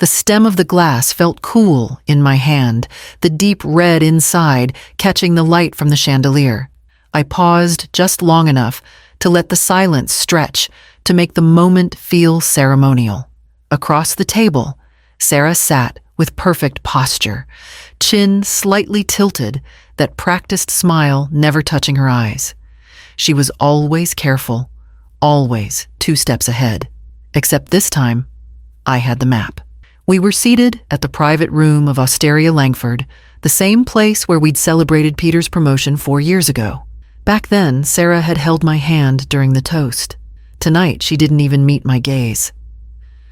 The stem of the glass felt cool in my hand, the deep red inside catching the light from the chandelier. I paused just long enough to let the silence stretch, to make the moment feel ceremonial. Across the table, Sarah sat with perfect posture, chin slightly tilted, that practiced smile never touching her eyes. She was always careful, always 2 steps ahead. Except this time, I had the map. We were seated at the private room of Osteria Langford, the same place where we'd celebrated Peter's promotion 4 years ago. Back then, Sarah had held my hand during the toast. Tonight, she didn't even meet my gaze.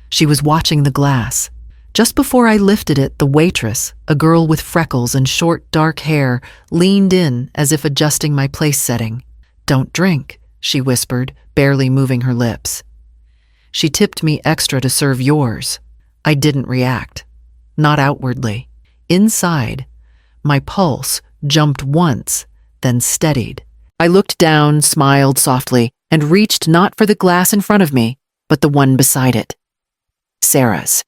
She was watching the glass. Just before I lifted it, the waitress, a girl with freckles and short, dark hair, leaned in as if adjusting my place setting. "Don't drink," she whispered, barely moving her lips. She tipped me extra to serve yours. I didn't react. Not outwardly. Inside, my pulse jumped once, then steadied. I looked down, smiled softly, and reached not for the glass in front of me, but the one beside it. Sarah's.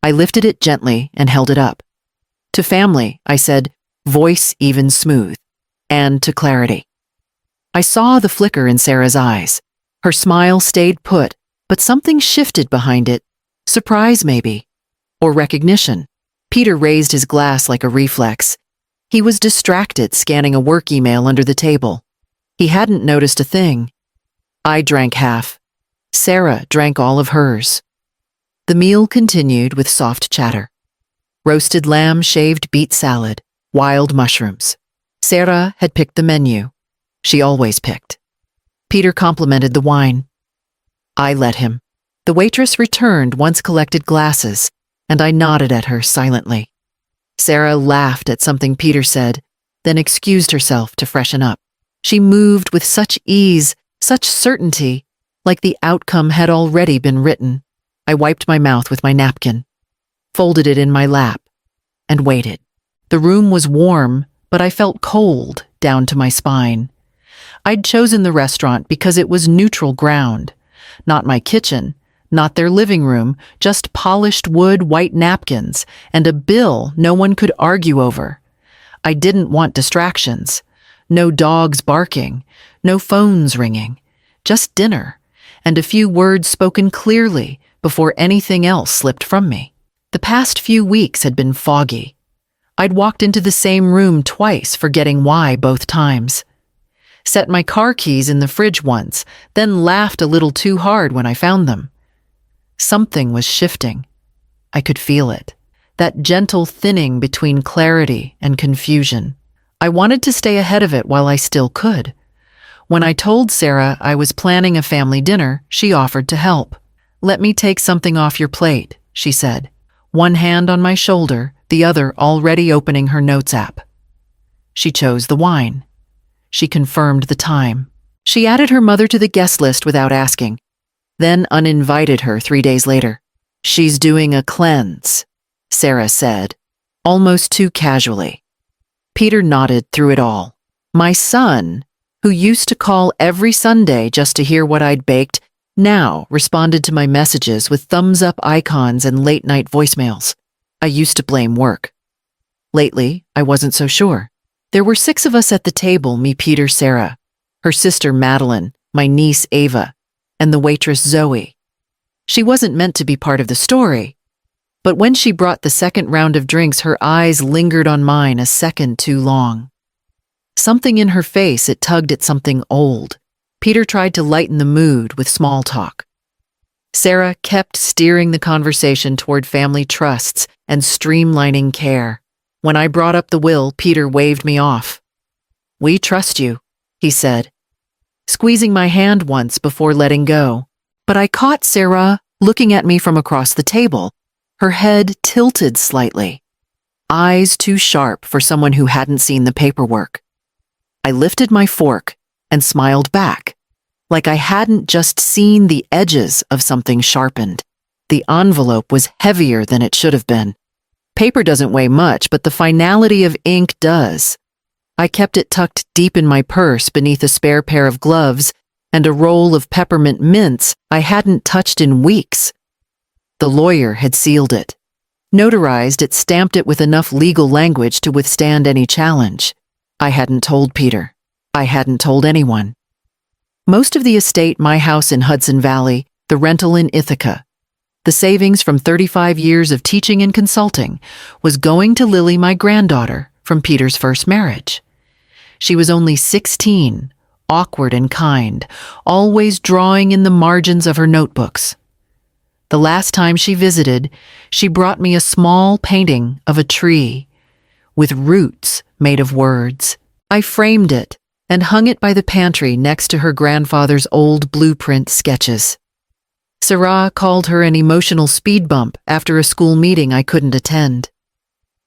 I lifted it gently and held it up. To family, I said, voice even smooth, and to clarity. I saw the flicker in Sarah's eyes. Her smile stayed put, but something shifted behind it. Surprise, maybe. Or recognition. Peter raised his glass like a reflex. He was distracted, scanning a work email under the table. He hadn't noticed a thing. I drank half. Sarah drank all of hers. The meal continued with soft chatter. Roasted lamb, shaved beet salad, wild mushrooms. Sarah had picked the menu. She always picked. Peter complimented the wine. I let him. The waitress returned once collected glasses, and I nodded at her silently. Sarah laughed at something Peter said, then excused herself to freshen up. She moved with such ease, such certainty, like the outcome had already been written. I wiped my mouth with my napkin, folded it in my lap, and waited. The room was warm, but I felt cold down to my spine. I'd chosen the restaurant because it was neutral ground, not my kitchen, not their living room, just polished wood, white napkins, and a bill no one could argue over. I didn't want distractions. No dogs barking, no phones ringing, just dinner, and a few words spoken clearly before anything else slipped from me. The past few weeks had been foggy. I'd walked into the same room twice, forgetting why both times. Set my car keys in the fridge once, then laughed a little too hard when I found them. Something was shifting. I could feel it. That gentle thinning between clarity and confusion. I wanted to stay ahead of it while I still could. When I told Sarah I was planning a family dinner, she offered to help. "Let me take something off your plate," she said, one hand on my shoulder, the other already opening her notes app. She chose the wine. She confirmed the time. She added her mother to the guest list without asking, then uninvited her 3 days later. "She's doing a cleanse," Sarah said, almost too casually. Peter nodded through it all. My son, who used to call every Sunday just to hear what I'd baked, now responded to my messages with thumbs-up icons and late-night voicemails. I used to blame work. Lately, I wasn't so sure. There were 6 of us at the table, me, Peter, Sarah, her sister Madeline, my niece Ava, and the waitress Zoe. She wasn't meant to be part of the story, but when she brought the second round of drinks, her eyes lingered on mine a second too long. Something in her face, it tugged at something old. Peter tried to lighten the mood with small talk. Sarah kept steering the conversation toward family trusts and streamlining care. When I brought up the will, Peter waved me off. "We trust you," he said, squeezing my hand once before letting go. But I caught Sarah looking at me from across the table, her head tilted slightly, eyes too sharp for someone who hadn't seen the paperwork. I lifted my fork and smiled back, like I hadn't just seen the edges of something sharpened. The envelope was heavier than it should have been. Paper doesn't weigh much, but the finality of ink does. I kept it tucked deep in my purse beneath a spare pair of gloves and a roll of peppermint mints I hadn't touched in weeks. The lawyer had sealed it. Notarized, it stamped it with enough legal language to withstand any challenge. I hadn't told Peter. I hadn't told anyone. Most of the estate, my house in Hudson Valley, the rental in Ithaca, the savings from 35 years of teaching and consulting, was going to Lily, my granddaughter, from Peter's first marriage. She was only 16, awkward and kind, always drawing in the margins of her notebooks. The last time she visited, she brought me a small painting of a tree with roots made of words. I framed it and hung it by the pantry next to her grandfather's old blueprint sketches. Sarah called her an emotional speed bump after a school meeting I couldn't attend.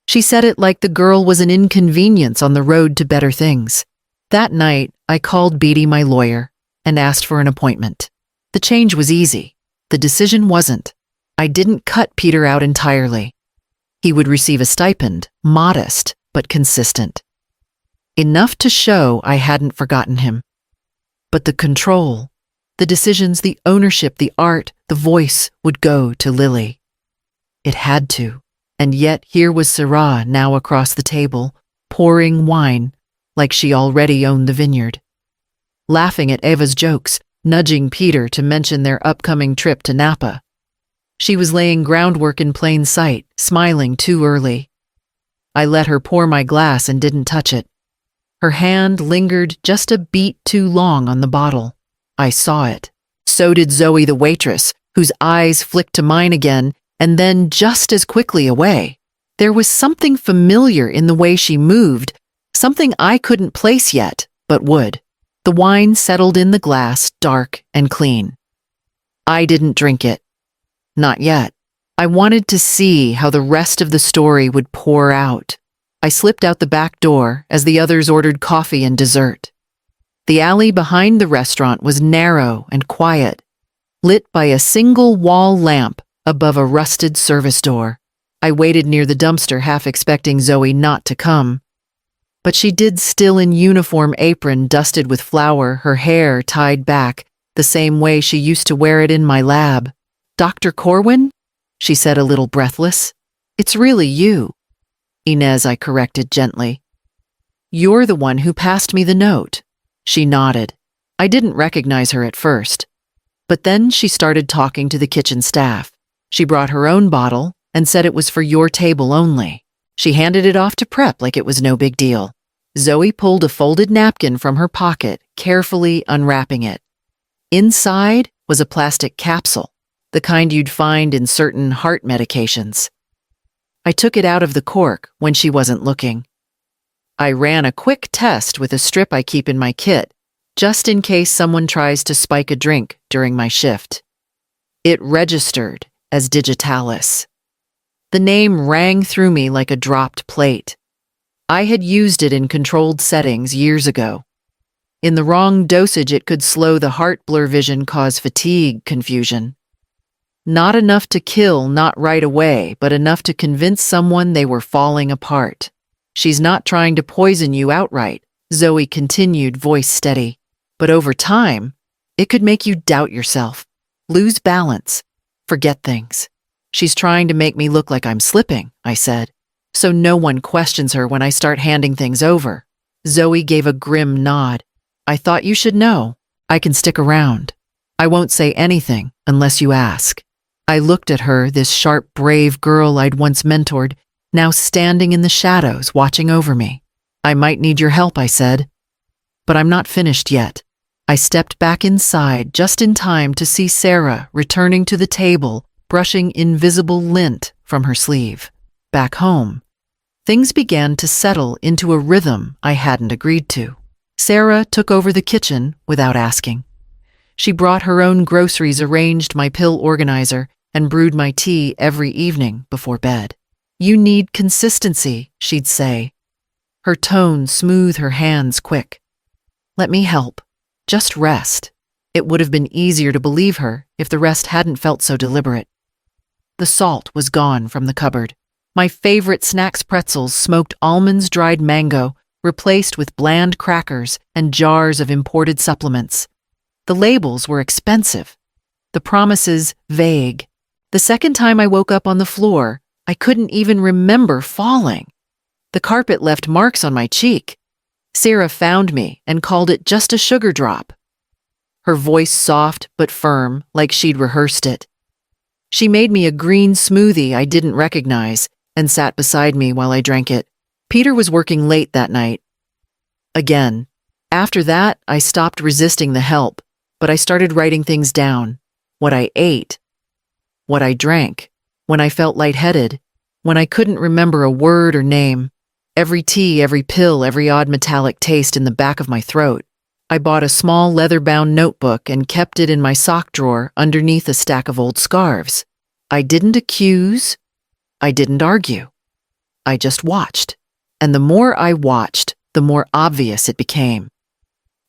She said it like the girl was an inconvenience on the road to better things. That night, I called Beatty, my lawyer, and asked for an appointment. The change was easy. The decision wasn't. I didn't cut Peter out entirely. He would receive a stipend, modest but consistent. Enough to show I hadn't forgotten him. But the control, the decisions, the ownership, the art, the voice would go to Lily. It had to. And yet here was Sarah now across the table, pouring wine like she already owned the vineyard. Laughing at Eva's jokes, nudging Peter to mention their upcoming trip to Napa. She was laying groundwork in plain sight, smiling too early. I let her pour my glass and didn't touch it. Her hand lingered just a beat too long on the bottle. I saw it. So did Zoe, the waitress, whose eyes flicked to mine again, and then just as quickly away. There was something familiar in the way she moved, something I couldn't place yet, but would. The wine settled in the glass, dark and clean. I didn't drink it. Not yet. I wanted to see how the rest of the story would pour out. I slipped out the back door as the others ordered coffee and dessert. The alley behind the restaurant was narrow and quiet, lit by a single wall lamp above a rusted service door. I waited near the dumpster, half expecting Zoe not to come. But she did, still in uniform, apron dusted with flour, her hair tied back, the same way she used to wear it in my lab. "Dr. Corwin?" she said, a little breathless. "It's really you." "Inez," I corrected gently. "You're the one who passed me the note." She nodded. I didn't recognize her at first. But then she started talking to the kitchen staff. She brought her own bottle and said it was for your table only. She handed it off to prep like it was no big deal. Zoe pulled a folded napkin from her pocket, carefully unwrapping it. Inside was a plastic capsule, the kind you'd find in certain heart medications. I took it out of the cork when she wasn't looking. I ran a quick test with a strip I keep in my kit, just in case someone tries to spike a drink during my shift. It registered as Digitalis. The name rang through me like a dropped plate. I had used it in controlled settings years ago. In the wrong dosage, it could slow the heart, blur vision, cause fatigue, confusion. Not enough to kill, not right away, but enough to convince someone they were falling apart. "She's not trying to poison you outright," Zoe continued, voice steady. "But over time, it could make you doubt yourself, lose balance, forget things. She's trying to make me look like I'm slipping," I said, "so no one questions her when I start handing things over." Zoe gave a grim nod. "I thought you should know. I can stick around. I won't say anything unless you ask." I looked at her, this sharp, brave girl I'd once mentored, now standing in the shadows, watching over me. "I might need your help," I said. "But I'm not finished yet." I stepped back inside just in time to see Sarah returning to the table, brushing invisible lint from her sleeve. Back home, things began to settle into a rhythm I hadn't agreed to. Sarah took over the kitchen without asking. She brought her own groceries, arranged my pill organizer, and brewed my tea every evening before bed. "You need consistency," she'd say. Her tone smooth, her hands quick. "Let me help. Just rest." It would have been easier to believe her if the rest hadn't felt so deliberate. The salt was gone from the cupboard. My favorite snacks, pretzels, smoked almonds, dried mango, replaced with bland crackers and jars of imported supplements. The labels were expensive, the promises vague. The second time I woke up on the floor, I couldn't even remember falling. The carpet left marks on my cheek. Sarah found me and called it just a sugar drop. Her voice soft but firm, like she'd rehearsed it. She made me a green smoothie I didn't recognize and sat beside me while I drank it. Peter was working late that night. Again. After that, I stopped resisting the help, but I started writing things down. What I ate. What I drank. When I felt lightheaded. When I couldn't remember a word or name. Every tea, every pill, every odd metallic taste in the back of my throat. I bought a small leather-bound notebook and kept it in my sock drawer underneath a stack of old scarves. I didn't accuse. I didn't argue. I just watched. And the more I watched, the more obvious it became.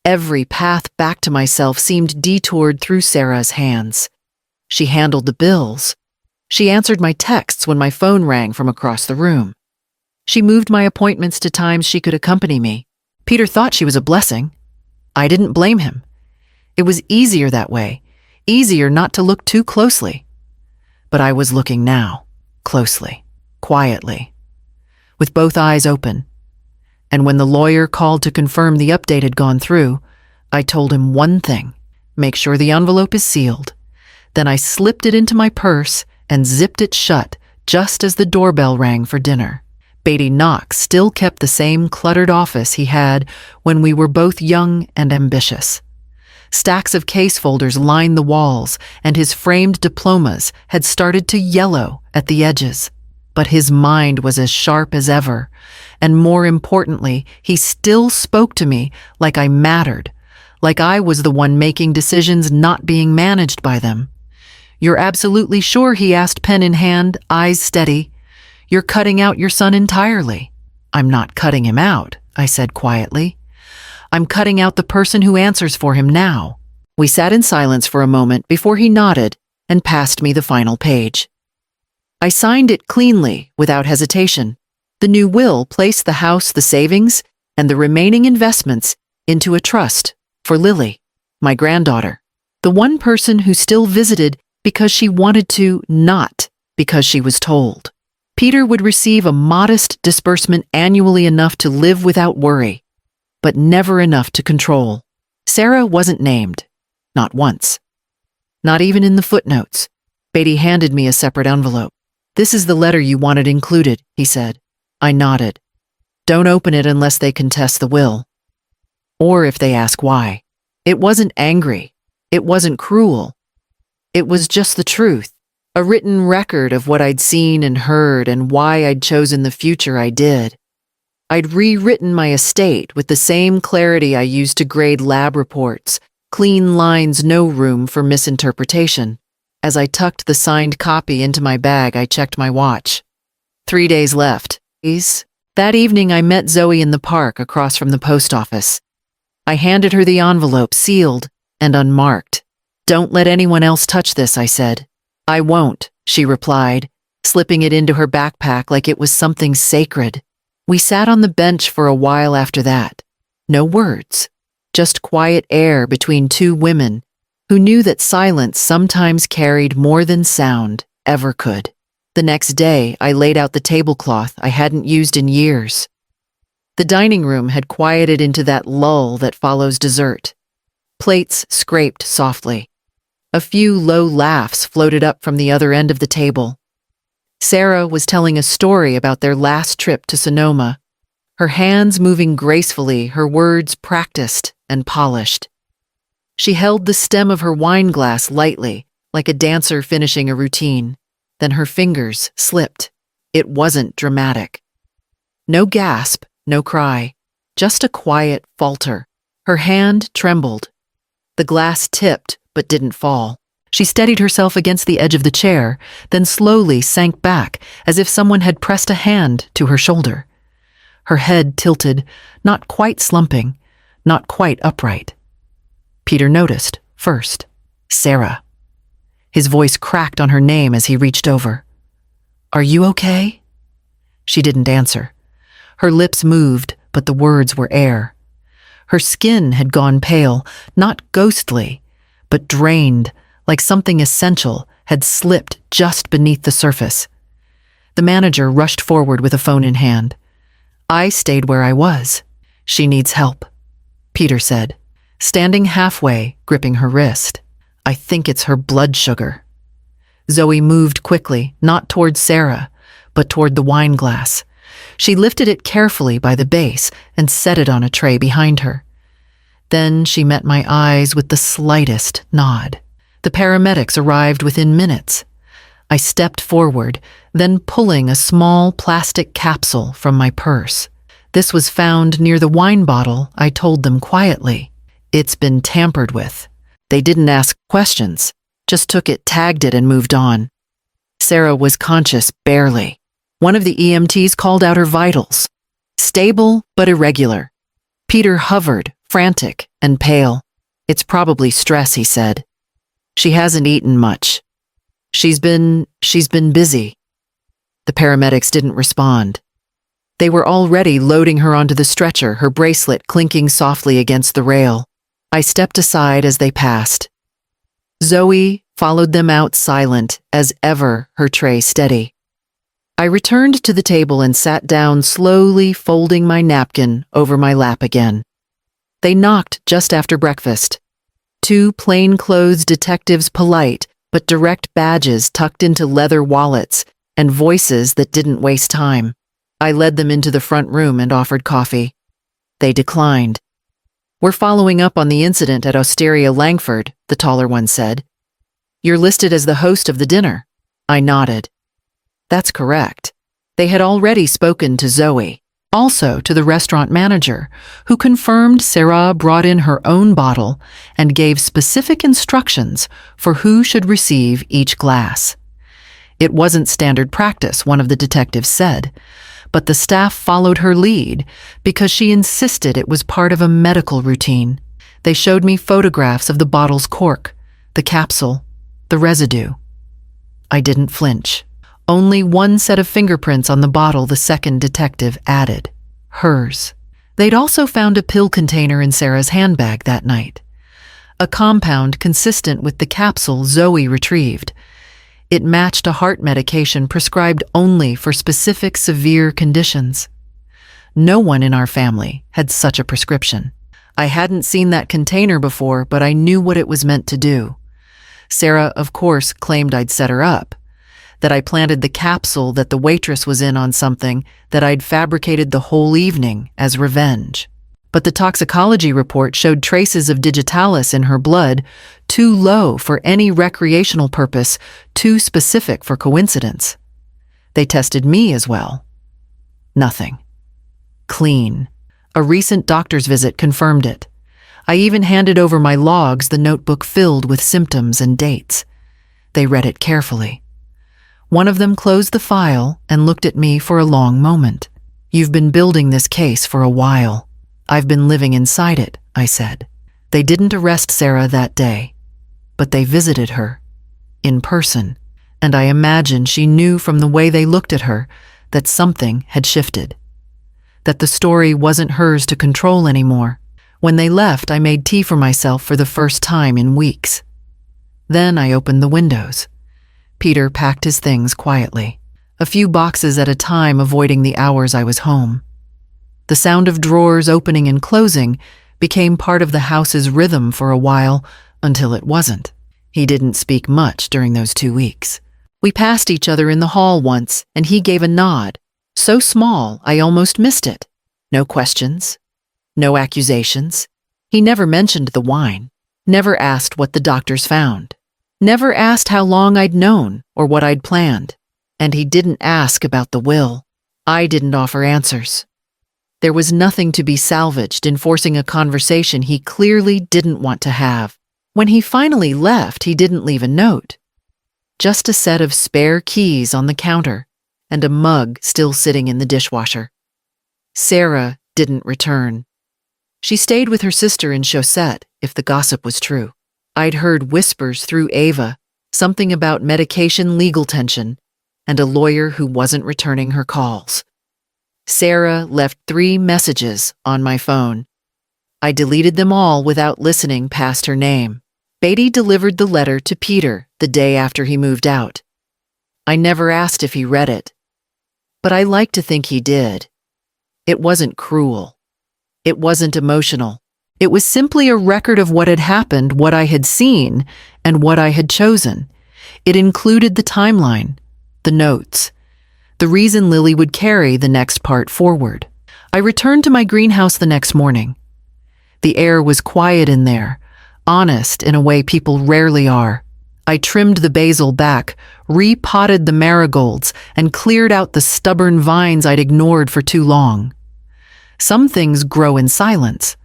Every path back to myself seemed detoured through Sarah's hands. She handled the bills. She answered my texts when my phone rang from across the room. She moved my appointments to times she could accompany me. Peter thought she was a blessing. I didn't blame him. It was easier that way, easier not to look too closely. But I was looking now, closely, quietly, with both eyes open. And when the lawyer called to confirm the update had gone through, I told him one thing: make sure the envelope is sealed. Then I slipped it into my purse and zipped it shut just as the doorbell rang for dinner. Beatty Knox still kept the same cluttered office he had when we were both young and ambitious. Stacks of case folders lined the walls, and his framed diplomas had started to yellow at the edges. But his mind was as sharp as ever, and more importantly, he still spoke to me like I mattered, like I was the one making decisions, not being managed by them. "You're absolutely sure?" he asked, pen in hand, eyes steady. "You're cutting out your son entirely." "I'm not cutting him out," I said quietly. "I'm cutting out the person who answers for him now." We sat in silence for a moment before he nodded and passed me the final page. I signed it cleanly, without hesitation. The new will placed the house, the savings, and the remaining investments into a trust for Lily, my granddaughter, the one person who still visited because she wanted to, not because she was told. Peter would receive a modest disbursement annually, enough to live without worry, but never enough to control. Sarah wasn't named, not once. Not even in the footnotes. Beatty handed me a separate envelope. "This is the letter you wanted included," he said. I nodded. "Don't open it unless they contest the will. Or if they ask why." It wasn't angry. It wasn't cruel. It was just the truth. A written record of what I'd seen and heard and why I'd chosen the future I did. I'd rewritten my estate with the same clarity I used to grade lab reports, clean lines, no room for misinterpretation. As I tucked the signed copy into my bag, I checked my watch. 3 days left. That evening, I met Zoe in the park across from the post office. I handed her the envelope, sealed and unmarked. "Don't let anyone else touch this," I said. "I won't," she replied, slipping it into her backpack like it was something sacred. We sat on the bench for a while after that. No words, just quiet air between two women who knew that silence sometimes carried more than sound ever could. The next day, I laid out the tablecloth I hadn't used in years. The dining room had quieted into that lull that follows dessert. Plates scraped softly. A few low laughs floated up from the other end of the table. Sarah was telling a story about their last trip to Sonoma, her hands moving gracefully, her words practiced and polished. She held the stem of her wine glass lightly, like a dancer finishing a routine. Then her fingers slipped. It wasn't dramatic. No gasp, no cry, just a quiet falter. Her hand trembled. The glass tipped, but didn't fall. She steadied herself against the edge of the chair, then slowly sank back as if someone had pressed a hand to her shoulder. Her head tilted, not quite slumping, not quite upright. Peter noticed, first. "Sarah." His voice cracked on her name as he reached over. "Are you okay?" She didn't answer. Her lips moved, but the words were air. Her skin had gone pale, not ghostly, but drained, like something essential had slipped just beneath the surface. The manager rushed forward with a phone in hand. I stayed where I was. "She needs help," Peter said, standing halfway, gripping her wrist. "I think it's her blood sugar." Zoe moved quickly, not toward Sarah, but toward the wine glass. She lifted it carefully by the base and set it on a tray behind her. Then she met my eyes with the slightest nod. The paramedics arrived within minutes. I stepped forward, then pulling a small plastic capsule from my purse. This was found near the wine bottle, I told them quietly. "It's been tampered with." They didn't ask questions, just took it, tagged it, and moved on. Sarah was conscious barely. One of the EMTs called out her vitals. Stable, but irregular. Peter hovered, frantic and pale. "It's probably stress," he said. "She hasn't eaten much. She's been busy." The paramedics didn't respond. They were already loading her onto the stretcher, her bracelet clinking softly against the rail. I stepped aside as they passed. Zoe followed them out, silent as ever, her tray steady. I returned to the table and sat down, slowly folding my napkin over my lap again. They knocked just after breakfast. Two plainclothes detectives, polite but direct badges tucked into leather wallets, and voices that didn't waste time. I led them into the front room and offered coffee. They declined. "We're following up on the incident at Osteria Langford," the taller one said. "You're listed as the host of the dinner." I nodded. That's correct. They had already spoken to Zoe, also to the restaurant manager, who confirmed Sarah brought in her own bottle and gave specific instructions for who should receive each glass. It wasn't standard practice, one of the detectives said, but the staff followed her lead because she insisted it was part of a medical routine. They showed me photographs of the bottle's cork, the capsule, the residue. I didn't flinch. Only one set of fingerprints on the bottle, the second detective added. Hers. They'd also found a pill container in Sarah's handbag that night. A compound consistent with the capsule Zoe retrieved. It matched a heart medication prescribed only for specific severe conditions. No one in our family had such a prescription. I hadn't seen that container before, but I knew what it was meant to do. Sarah, of course, claimed I'd set her up, that I planted the capsule that the waitress was in on something that I'd fabricated the whole evening as revenge. But the toxicology report showed traces of digitalis in her blood, too low for any recreational purpose, too specific for coincidence. They tested me as well. Nothing. Clean. A recent doctor's visit confirmed it. I even handed over my logs, the notebook filled with symptoms and dates. They read it carefully. One of them closed the file and looked at me for a long moment. "You've been building this case for a while." "I've been living inside it," I said. They didn't arrest Sarah that day, but they visited her, in person, and I imagine she knew from the way they looked at her that something had shifted, that the story wasn't hers to control anymore. When they left, I made tea for myself for the first time in weeks. Then I opened the windows. Peter packed his things quietly, a few boxes at a time, avoiding the hours I was home. The sound of drawers opening and closing became part of the house's rhythm for a while, until it wasn't. He didn't speak much during those 2 weeks. We passed each other in the hall once, and he gave a nod, so small I almost missed it. No questions, no accusations. He never mentioned the wine, never asked what the doctors found, never asked how long I'd known or what I'd planned. And he didn't ask about the will. I didn't offer answers. There was nothing to be salvaged in forcing a conversation he clearly didn't want to have. When he finally left, he didn't leave a note. Just a set of spare keys on the counter and a mug still sitting in the dishwasher. Sarah didn't return. She stayed with her sister in Chaussette, if the gossip was true. I'd heard whispers through Ava, something about medication legal tension, and a lawyer who wasn't returning her calls. Sarah left 3 messages on my phone. I deleted them all without listening past her name. Beatty delivered the letter to Peter the day after he moved out. I never asked if he read it, but I like to think he did. It wasn't cruel. It wasn't emotional. It was simply a record of what had happened, what I had seen, and what I had chosen. It included the timeline, the notes, the reason Lily would carry the next part forward. I returned to my greenhouse the next morning. The air was quiet in there, honest in a way people rarely are. I trimmed the basil back, repotted the marigolds, and cleared out the stubborn vines I'd ignored for too long. Some things grow in silence.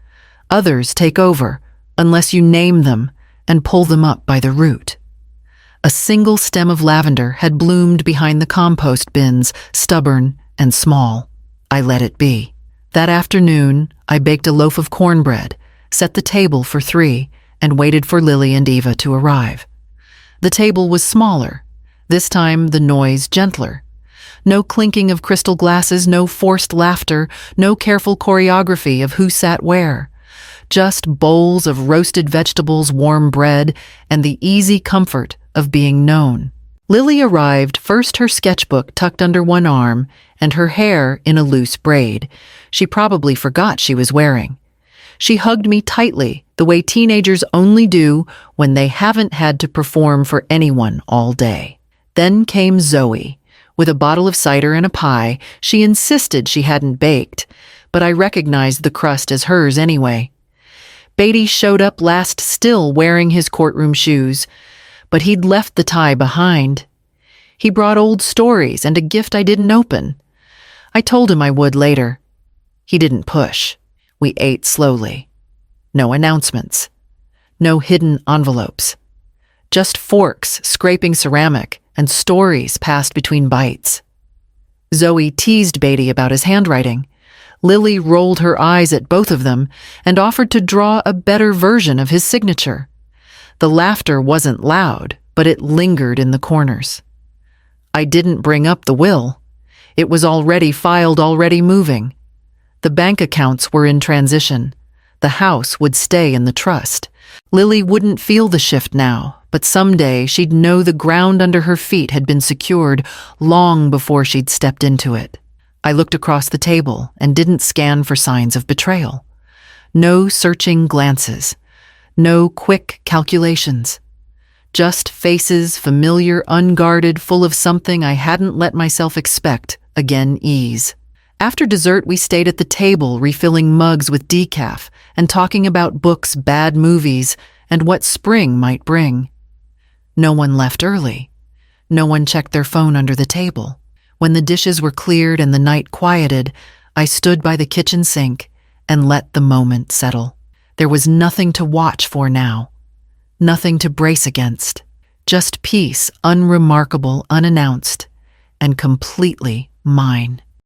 Others take over, unless you name them and pull them up by the root. A single stem of lavender had bloomed behind the compost bins, stubborn and small. I let it be. That afternoon, I baked a loaf of cornbread, set the table for 3, and waited for Lily and Eva to arrive. The table was smaller, this time the noise gentler. No clinking of crystal glasses, no forced laughter, no careful choreography of who sat where. Just bowls of roasted vegetables, warm bread, and the easy comfort of being known. Lily arrived, first her sketchbook tucked under one arm and her hair in a loose braid. She probably forgot she was wearing. She hugged me tightly, the way teenagers only do when they haven't had to perform for anyone all day. Then came Zoe. With a bottle of cider and a pie, she insisted she hadn't baked, but I recognized the crust as hers anyway. Beatty showed up last still wearing his courtroom shoes, but he'd left the tie behind. He brought old stories and a gift I didn't open. I told him I would later. He didn't push. We ate slowly. No announcements. No hidden envelopes. Just forks scraping ceramic and stories passed between bites. Zoe teased Beatty about his handwriting. Lily rolled her eyes at both of them and offered to draw a better version of his signature. The laughter wasn't loud, but it lingered in the corners. I didn't bring up the will. It was already filed, already moving. The bank accounts were in transition. The house would stay in the trust. Lily wouldn't feel the shift now, but someday she'd know the ground under her feet had been secured long before she'd stepped into it. I looked across the table and didn't scan for signs of betrayal. No searching glances. No quick calculations. Just faces, familiar, unguarded, full of something I hadn't let myself expect, again ease. After dessert, we stayed at the table, refilling mugs with decaf and talking about books, bad movies, and what spring might bring. No one left early. No one checked their phone under the table. When the dishes were cleared and the night quieted, I stood by the kitchen sink and let the moment settle. There was nothing to watch for now, nothing to brace against, just peace, unremarkable, unannounced, and completely mine.